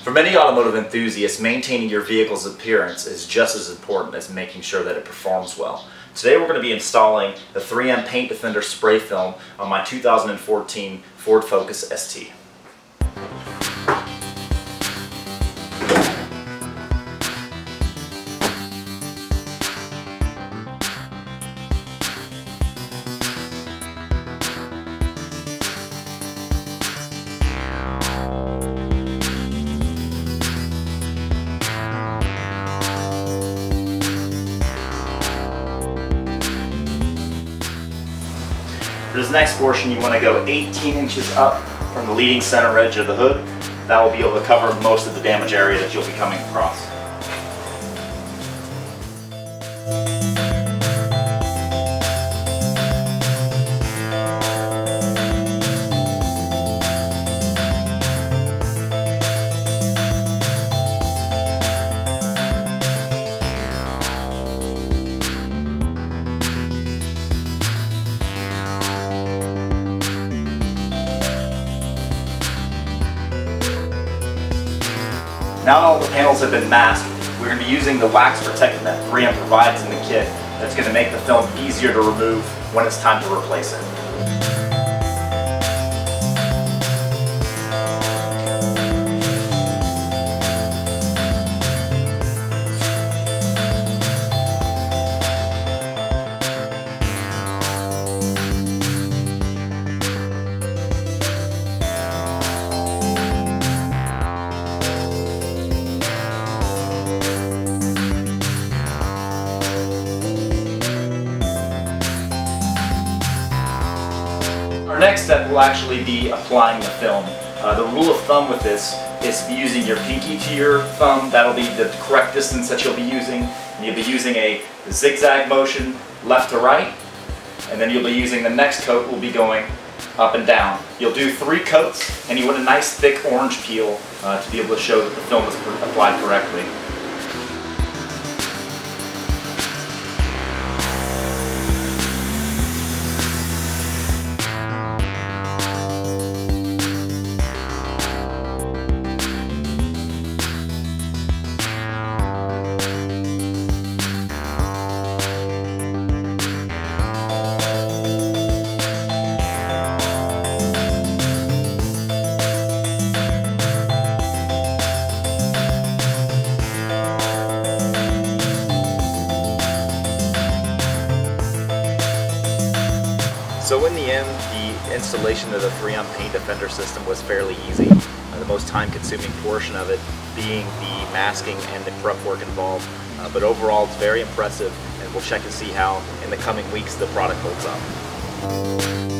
For many automotive enthusiasts, maintaining your vehicle's appearance is just as important as making sure that it performs well. Today we're going to be installing the 3M Paint Defender spray film on my 2014 Ford Focus ST. For this next portion, you want to go 18 inches up from the leading center edge of the hood. That will be able to cover most of the damage area that you'll be coming across. Now all the panels have been masked, we're going to be using the wax protectant that 3M provides in the kit that's going to make the film easier to remove when it's time to replace it. Our next step will actually be applying the film. The rule of thumb with this is using your pinky to your thumb. That'll be the correct distance that you'll be using. And you'll be using a zigzag motion left to right, and then you'll be using the next coat will be going up and down. You'll do 3 coats, and you want a nice thick orange peel to be able to show that the film is applied correctly. So in the end, the installation of the 3M Paint Defender system was fairly easy. The most time-consuming portion of it being the masking and the prep work involved. But overall, it's very impressive, and we'll check and see how in the coming weeks the product holds up.